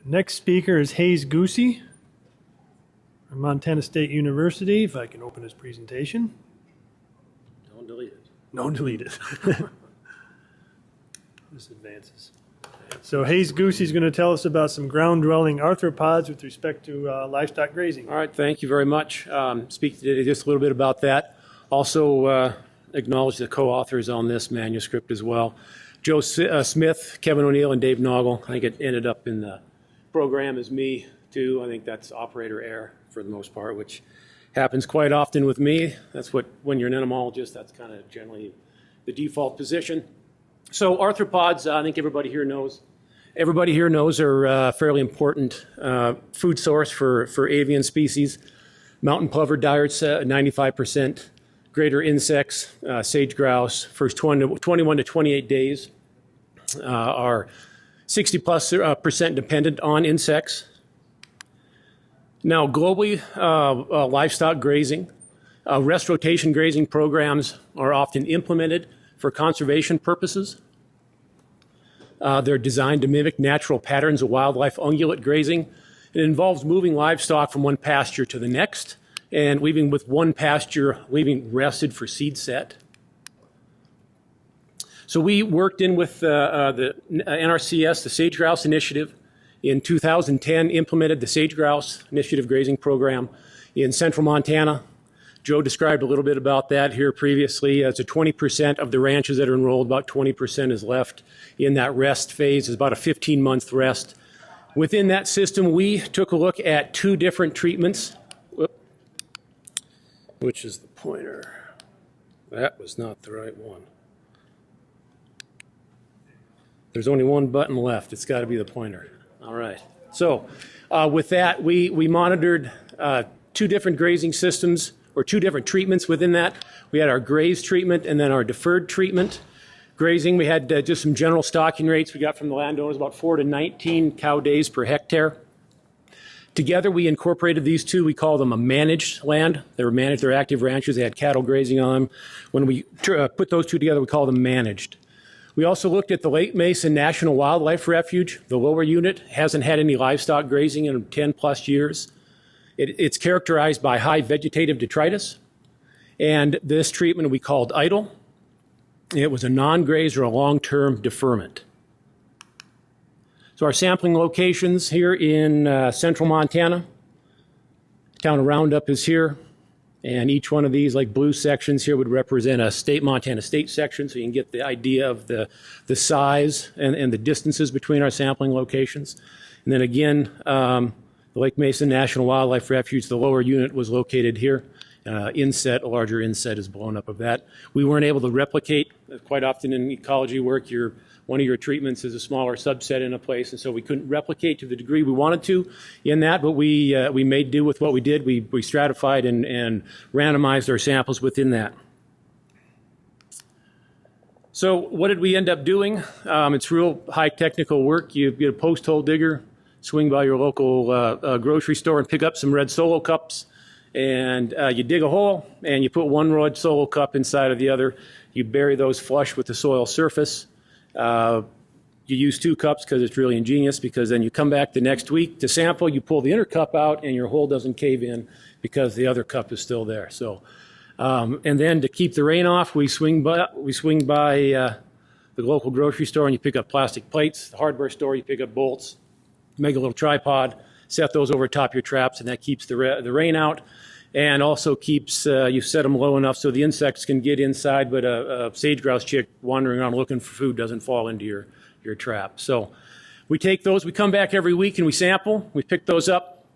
Next speaker is Hayes Goosey from Montana State University. If I can open his presentation. Don't delete it. Don't delete it. This advances. So Hayes Goosey is going to tell us about some ground-dwelling arthropods with respect to livestock grazing. All right, thank you very much. Speak today just a little bit about that. Also acknowledge the co-authors on this manuscript as well. Joe Smith, Kevin O'Neill, and Dave Noggle. I think it ended up in the program as me, too. I think that's operator error for the most part, which happens quite often with me. That's what, when you're an entomologist, that's kind of generally the default position. So arthropods, I think everybody here knows. Everybody here knows are a fairly important food source for avian species. Mountain plover darts, 95%. Greater insects, sage grouse, first 21 to 28 days are 60+% dependent on insects. Now, globally, livestock grazing, rest rotation grazing programs are often implemented for conservation purposes. They're designed to mimic natural patterns of wildlife ungulate grazing. It involves moving livestock from one pasture to the next and leaving with one pasture, leaving rested for seed set. So we worked in with the NRCS, the Sage Grouse Initiative. In 2010, implemented the Sage Grouse Initiative Grazing Program in central Montana. Joe described a little bit about that here previously. It's 20% of the ranches that are enrolled, about 20% is left in that rest phase. It's about a 15-month rest. Within that system, we took a look at two different treatments. Which is the pointer? That was not the right one. There's only one button left. It's got to be the pointer. All right. So with that, we monitored two different grazing systems, or two different treatments within that. We had our grazed treatment and then our deferred treatment. Grazing, we had just some general stocking rates we got from the landowners, about 4 to 19 cow days per hectare. Together, we incorporated these two. We call them a managed land. They were managed, they're active ranches. They had cattle grazing on them. When we put those two together, we call them managed. We also looked at the Lake Mesa National Wildlife Refuge. The lower unit hasn't had any livestock grazing in 10 plus years. It's characterized by high vegetative detritus. And this treatment we called idle. It was a non-grazed or a long-term deferment. So our sampling locations here in central Montana, town of Roundup is here, and each one of these like blue sections here would represent a Montana state section, so you can get the idea of the size and the distances between our sampling locations. And then again, the Lake Mesa National Wildlife Refuge, the lower unit was located here. Inset, a larger inset is blown up of that. We weren't able to replicate. Quite often in ecology work, one of your treatments is a smaller subset in a place, and so we couldn't replicate to the degree we wanted to in that, but we made do with what we did. We stratified and randomized our samples within that. So what did we end up doing? It's real high technical work. You get a post hole digger, swing by your local grocery store and pick up some red Solo cups, and you dig a hole and you put one red Solo cup inside of the other. You bury those flush with the soil surface. You use 2 cups because it's really ingenious, because then you come back the next week to sample, you pull the inner cup out and your hole doesn't cave in because the other cup is still there. So, and then to keep the rain off, we swing by the local grocery store and you pick up plastic plates. The hardware store, you pick up bolts, make a little tripod, set those over top your traps, and that keeps the rain out. And also keeps, you set them low enough so the insects can get inside, but a sage grouse chick wandering around looking for food doesn't fall into your trap. So we take those, we come back every week and we sample. We pick those up,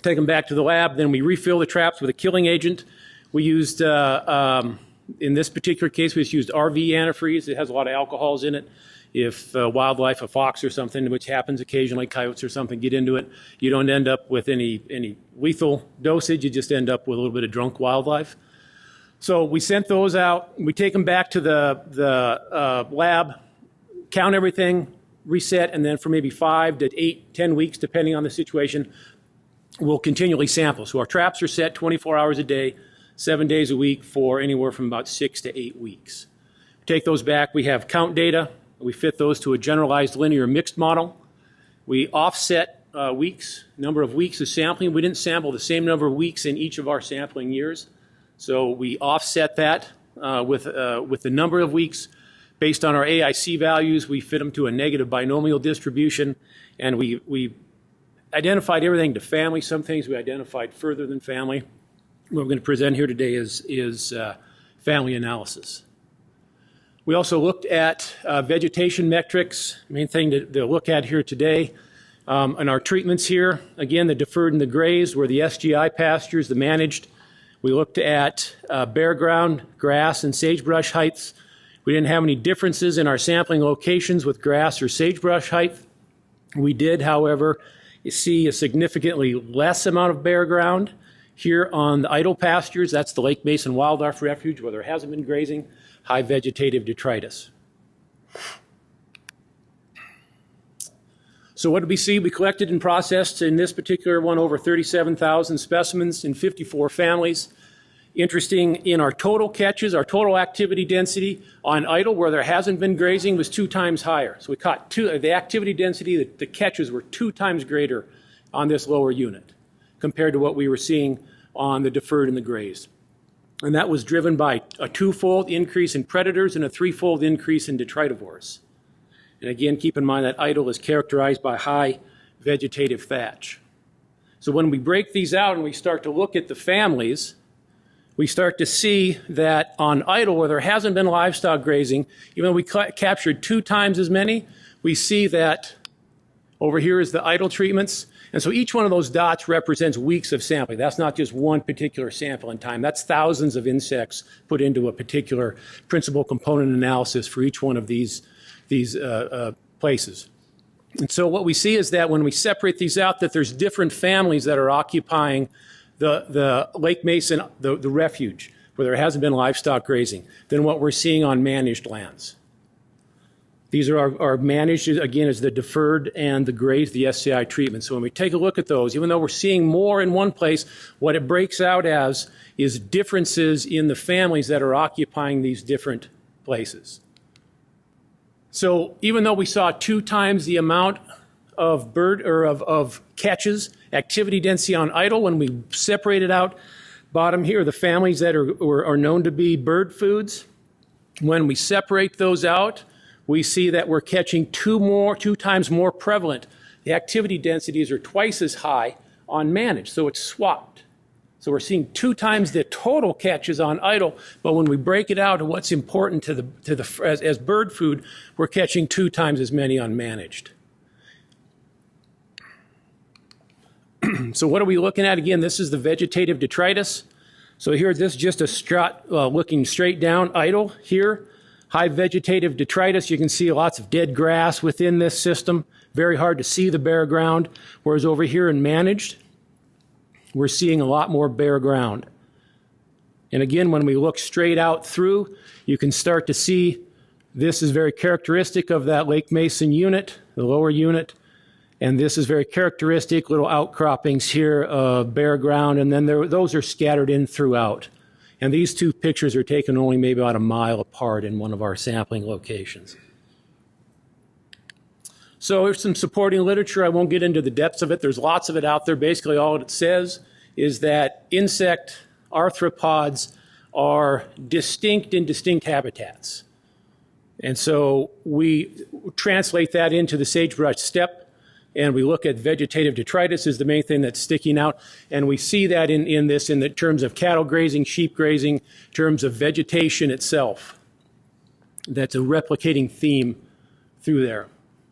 take them back to the lab, then we refill the traps with a killing agent. We used, in this particular case, we just used RV antifreeze. It has a lot of alcohols in it. If wildlife, a fox or something, which happens occasionally, coyotes or something, get into it, you don't end up with any lethal dosage. You just end up with a little bit of drunk wildlife. So we sent those out. We take them back to the lab, count everything, reset, and then for maybe 5 to 8, 10 weeks, depending on the situation, we'll continually sample. So our traps are set 24 hours a day, 7 days a week for anywhere from about 6 to 8 weeks. Take those back. We have count data. We fit those to a generalized linear mixed model. We offset weeks, number of weeks of sampling. We didn't sample the same number of weeks in each of our sampling years. So we offset that with the number of weeks. Based on our AIC values, we fit them to a negative binomial distribution, and we identified everything to family. Some things we identified further than family. What we're going to present here today is family analysis. We also looked at vegetation metrics, main thing to look at here today. And our treatments here, again, the deferred and the grazed were the SGI pastures, the managed. We looked at bare ground, grass, and sagebrush heights. We didn't have any differences in our sampling locations with grass or sagebrush height. We did, however, see a significantly less amount of bare ground here on the idle pastures. That's the Lake Mason Wildlife Refuge where there hasn't been grazing, high vegetative detritus. So what did we see? We collected and processed in this particular one over 37,000 specimens in 54 families. Interesting, in our total catches, our total activity density on idle where there hasn't been grazing was 2 times higher. So we caught the activity density, the catches were 2 times greater on this lower unit compared to what we were seeing on the deferred and the grazed. And that was driven by a 2-fold increase in predators and a 3-fold increase in detritivores. And again, keep in mind that idle is characterized by high vegetative thatch. So when we break these out and we start to look at the families, we start to see that on idle, where there hasn't been livestock grazing, even though we captured 2 times as many, we see that over here is the idle treatments. And so each one of those dots represents weeks of sampling. That's not just one particular sample in time. That's thousands of insects put into a particular principal component analysis for each one of these places. And so what we see is that when we separate these out, that there's different families that are occupying the Lake Mason, the refuge, where there hasn't been livestock grazing, than what we're seeing on managed lands. These are our managed, again, as the deferred and the grazed, the SCI treatment. So when we take a look at those, even though we're seeing more in one place, what it breaks out as is differences in the families that are occupying these different places. So even though we saw 2 times the amount of of catches, activity density on idle, when we separated out bottom here, the families that are known to be bird foods, when we separate those out, we see that we're catching 2 times more prevalent. The activity densities are twice as high on managed, so it's swapped. So we're seeing 2 times the total catches on idle, but when we break it out to what's important as bird food, we're catching 2 times as many on managed. So what are we looking at? Again, this is the vegetative detritus. So here, this is just a strut looking straight down idle here. High vegetative detritus, you can see lots of dead grass within this system. Very hard to see the bare ground. Whereas over here in managed, we're seeing a lot more bare ground. And again, when we look straight out through, you can start to see this is very characteristic of that Lake Mason unit, the lower unit. And this is very characteristic, little outcroppings here of bare ground, and then those are scattered in throughout. And these 2 pictures are taken only maybe about a mile apart in one of our sampling locations. So there's some supporting literature. I won't get into the depths of it. There's lots of it out there. Basically, all it says is that insect arthropods are distinct in distinct habitats. And so we translate that into the sagebrush steppe, and we look at vegetative detritus is the main thing that's sticking out. And we see that in the terms of cattle grazing, sheep grazing, terms of vegetation itself. That's a replicating theme through there.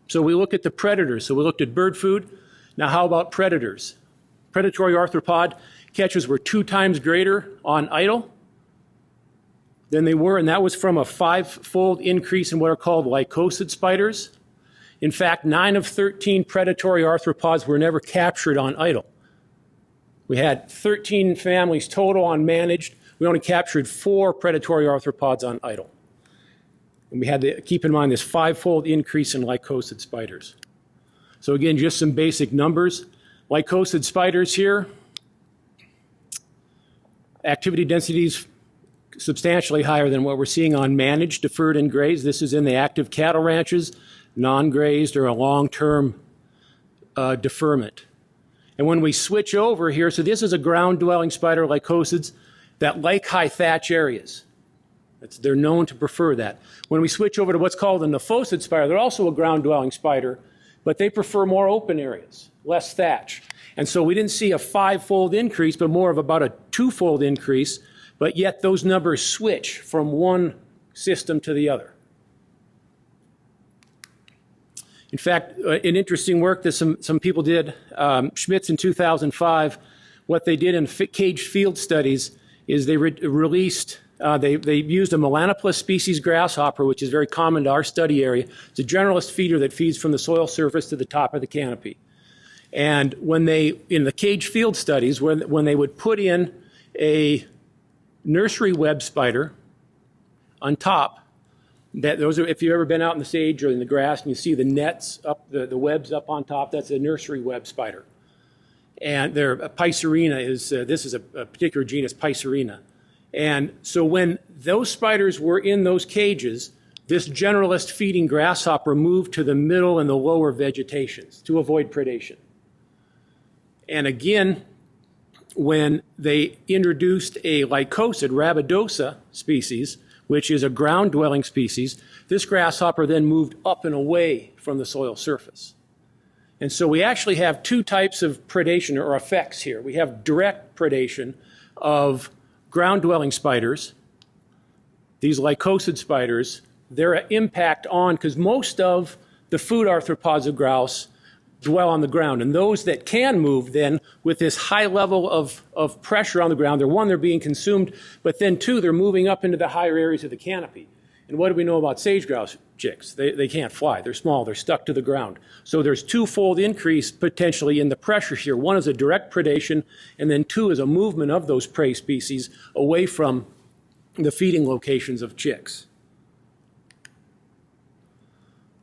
So we look at the predators. So we looked at bird food. Now how about predators? Predatory arthropod catches were 2 times greater on idle than they were, and that was from a 5-fold increase in what are called lycosid spiders. In fact, 9 of 13 predatory arthropods were never captured on idle. We had 13 families total on managed. We only captured 4 predatory arthropods on idle. And we had to keep in mind this 5-fold increase in lycosid spiders. So again, just some basic numbers. Lycosid spiders here, activity densities substantially higher than what we're seeing on managed, deferred, and grazed. This is in the active cattle ranches, non-grazed or a long-term deferment. And when we switch over here, so this is a ground-dwelling spider, lycosids, that like high thatch areas. They're known to prefer that. When we switch over to what's called a nephosid spider, they're also a ground-dwelling spider, but they prefer more open areas, less thatch. And so we didn't see a 5-fold increase, but more of about a 2-fold increase, but yet those numbers switch from one system to the other. In fact, an interesting work that some people did, Schmitz in 2005, what they did in caged field studies is they released, they used a Melanopus species grasshopper, which is very common to our study area. It's a generalist feeder that feeds from the soil surface to the top of the canopy. And when they, in the caged field studies, when they would put in a nursery web spider on top, that those are, if you've ever been out in the sage or in the grass and you see the nets up, the webs up on top, that's a nursery web spider. And their Picerina is, this is a particular genus, Picerina. And so when those spiders were in those cages, this generalist feeding grasshopper moved to the middle and the lower vegetations to avoid predation. And again, when they introduced a lycosid, Rabidosa species, which is a ground-dwelling species, this grasshopper then moved up and away from the soil surface. And so we actually have two types of predation or effects here. We have direct predation of ground-dwelling spiders, these lycosid spiders, their impact on, because most of the food arthropods of grouse dwell on the ground. And those that can move then with this high level of pressure on the ground, they're being consumed, but then two, they're moving up into the higher areas of the canopy. And what do we know about sage grouse chicks? They can't fly. They're small. They're stuck to the ground. So there's twofold increase potentially in the pressure here. One is a direct predation, and then two is a movement of those prey species away from the feeding locations of chicks.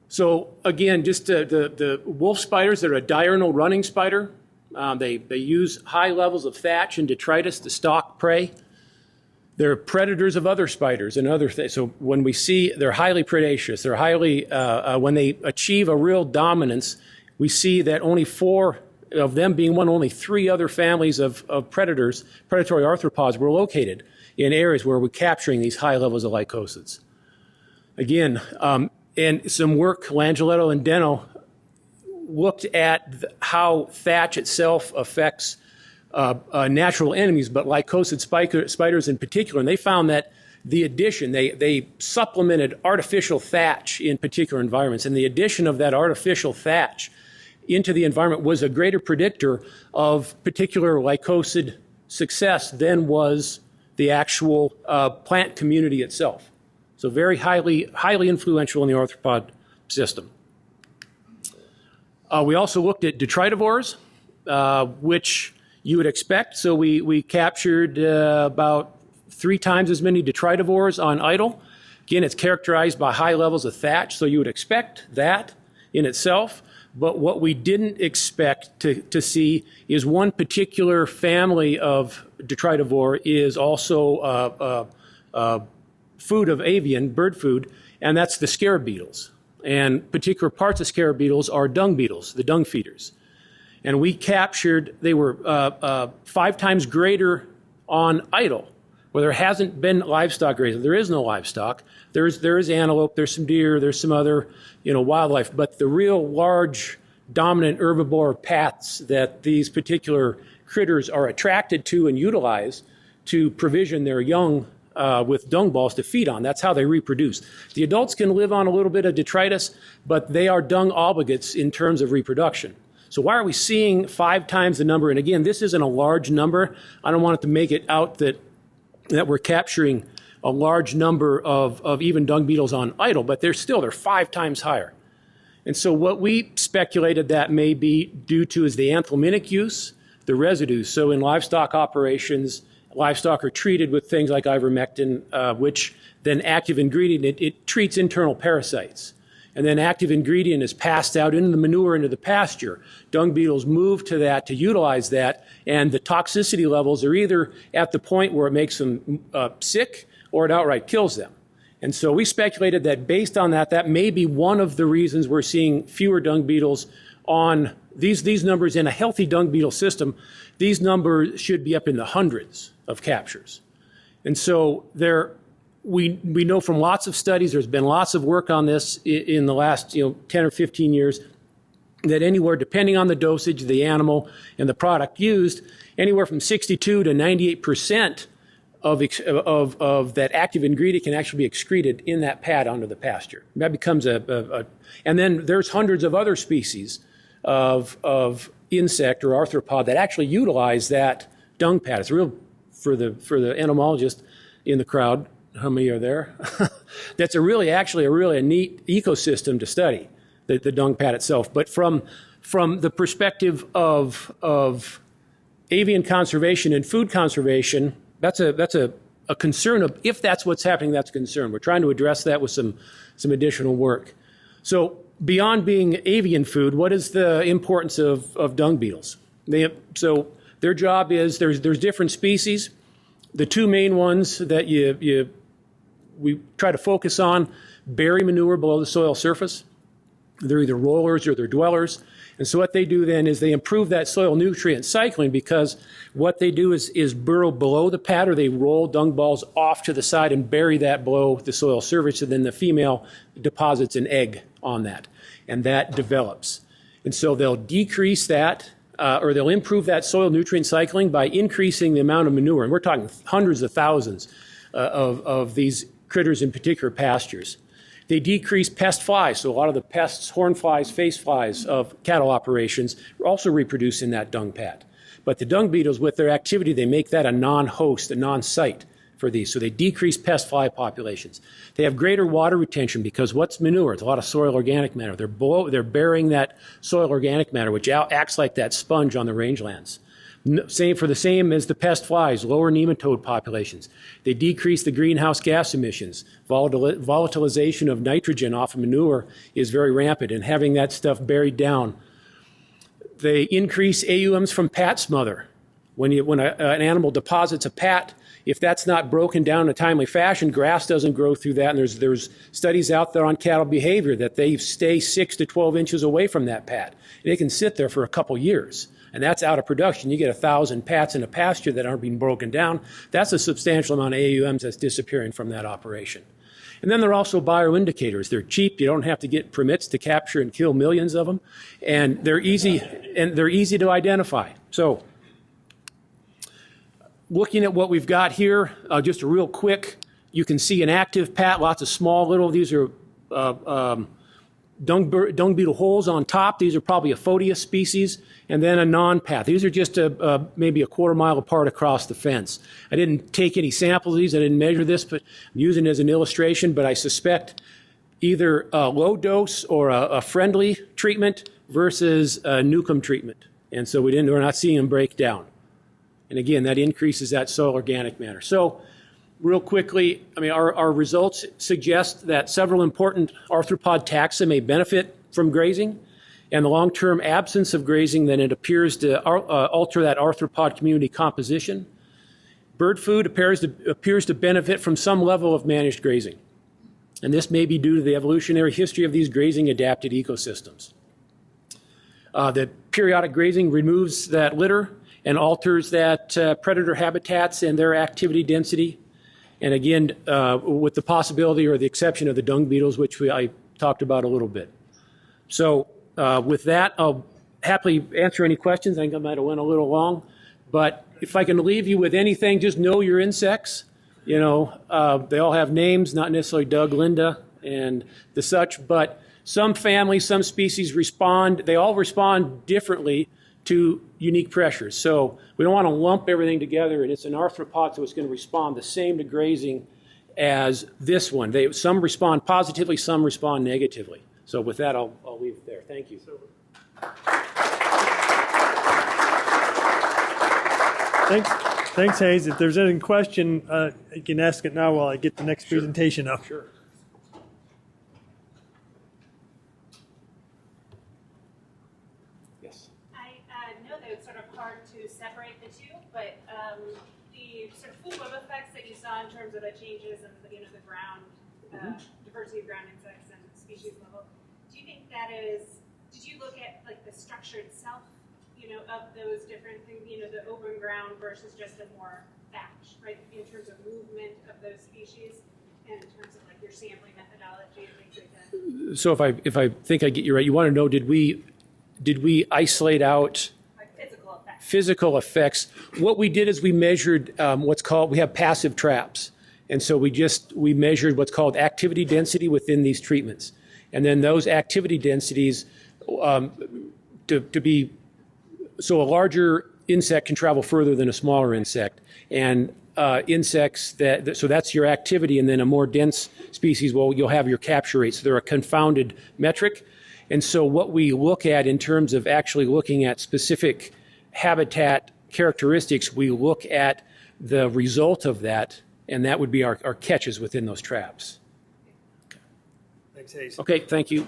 So again, just the wolf spiders, they're a diurnal running spider. They use high levels of thatch and detritus to stalk prey. They're predators of other spiders and other things. So when we see, they're highly predaceous. They're highly, when they achieve a real dominance, we see that only 4 of them being one, only 3 other families of predators, predatory arthropods, were located in areas where we're capturing these high levels of lycosids. Again, and some work, Langeletto and Deno looked at how thatch itself affects natural enemies, but lycosid spiders in particular. And they found that the addition, they supplemented artificial thatch in particular environments. And the addition of that artificial thatch into the environment was a greater predictor of particular lycosid success than was the actual plant community itself. So very highly influential in the arthropod system. We also looked at detritivores, which you would expect. So we captured about 3 times as many detritivores on idle. Again, it's characterized by high levels of thatch, so you would expect that in itself. But what we didn't expect to see is one particular family of detritivore is also food of avian, bird food, and that's the scarab beetles. And particular parts of scarab beetles are dung beetles, the dung feeders. And we captured, they were 5 times greater on idle, where there hasn't been livestock grazing. There is no livestock. There is antelope, there's some deer, there's some other wildlife, but the real large dominant herbivore paths that these particular critters are attracted to and utilize to provision their young with dung balls to feed on. That's how they reproduce. The adults can live on a little bit of detritus, but they are dung obligates in terms of reproduction. So why are we seeing 5 times the number? And again, this isn't a large number. I don't want it to make it out that we're capturing a large number of even dung beetles on idle, but they're 5 times higher. And so what we speculated that may be due to is the anthelminic use, the residues. So in livestock operations, livestock are treated with things like ivermectin, which then active ingredient, it treats internal parasites. And then active ingredient is passed out into the manure, into the pasture. Dung beetles move to that, to utilize that, and the toxicity levels are either at the point where it makes them sick or it outright kills them. And so we speculated that based on that, that may be one of the reasons we're seeing fewer dung beetles on these numbers in a healthy dung beetle system, these numbers should be up in the hundreds of captures. And so we know from lots of studies, there's been lots of work on this in the last 10 or 15 years, that anywhere, depending on the dosage, the animal, and the product used, anywhere from 62 to 98% of that active ingredient can actually be excreted in that pad onto the pasture. That becomes and then there's hundreds of other species of insect or arthropod that actually utilize that dung pad. It's real, for the entomologist in the crowd, how many are there? That's actually a really neat ecosystem to study, the dung pad itself. But from the perspective of avian conservation and food conservation, that's a concern of, if that's what's happening, that's a concern. We're trying to address that with some additional work. So beyond being avian food, what is the importance of dung beetles? So their job is, there's different species. The two main ones that we try to focus on: bury manure below the soil surface. They're either rollers or they're dwellers. And so what they do then is they improve that soil nutrient cycling, because what they do is burrow below the pad, or they roll dung balls off to the side and bury that below the soil surface, and then the female deposits an egg on that, and that develops. And so they'll decrease that, or they'll improve that soil nutrient cycling by increasing the amount of manure. And we're talking hundreds of thousands of these critters in particular pastures. They decrease pest flies, so a lot of the pests, horn flies, face flies of cattle operations, also reproduce in that dung pad. But the dung beetles, with their activity, they make that a non-host, a non-site for these. So they decrease pest fly populations. They have greater water retention, because what's manure? It's a lot of soil organic matter. They're burying that soil organic matter, which acts like that sponge on the rangelands. Same as the pest flies, lower nematode populations. They decrease the greenhouse gas emissions. Volatilization of nitrogen off of manure is very rampant, and having that stuff buried down. They increase AUMs from pat smother. When an animal deposits a pat, if that's not broken down in a timely fashion, grass doesn't grow through that. And there's studies out there on cattle behavior that they stay 6 to 12 inches away from that pat. And they can sit there for a couple years. And that's out of production. You get 1,000 pats in a pasture that aren't being broken down. That's a substantial amount of AUMs that's disappearing from that operation. And then they're also bioindicators. They're cheap. You don't have to get permits to capture and kill millions of them. And they're easy to identify. So looking at what we've got here, just a real quick, you can see an active pat, lots of small little, these are dung beetle holes on top. These are probably a Photia species, and then a non-pat. These are just maybe a quarter mile apart across the fence. I didn't take any samples of these. I didn't measure this, but I'm using it as an illustration. But I suspect either a low dose or a friendly treatment versus a Newcomb treatment. And so we're not seeing them break down. And again, that increases that soil organic matter. So real quickly, I mean, our results suggest that several important arthropod taxa may benefit from grazing, and the long-term absence of grazing, then it appears to alter that arthropod community composition. Bird food appears to benefit from some level of managed grazing, and this may be due to the evolutionary history of these grazing-adapted ecosystems. The periodic grazing removes that litter and alters that predator habitats and their activity density. And again, with the possibility or the exception of the dung beetles, which I talked about a little bit. So with that, I'll happily answer any questions. I think I might have went a little long. But if I can leave you with anything, just know your insects. You know, they all have names, not necessarily Doug, Linda, and the such. But some families, some species respond. They all respond differently to unique pressures. So we don't want to lump everything together, and it's an arthropod, so it's going to respond the same to grazing as this one. Some respond positively, some respond negatively. So with that, I'll leave it there. Thank you. Thanks, Hayes. If there's any question, you can ask it now while I get the next presentation up. Sure. Separate the two, but the sort of food web effects that you saw in terms of the changes in the ground, diversity of ground insects and species level, do you think that is did you look at like the structure itself, of those different things, the open ground versus just a more thatch, right? In terms of movement of those species and in terms of like your sampling methodology and things like that? So if I think I get you right, you want to know, did we isolate out Like physical effects. physical effects? What we did is we measured we have passive traps. And so we measured what's called activity density within these treatments. And then those activity densities, so a larger insect can travel further than a smaller insect. And insects so that's your activity, and then a more dense species, you'll have your capture rate. So they're a confounded metric. And so what we look at in terms of actually looking at specific habitat characteristics, we look at the result of that, and that would be our catches within those traps. Thanks, Hayes. Okay, thank you.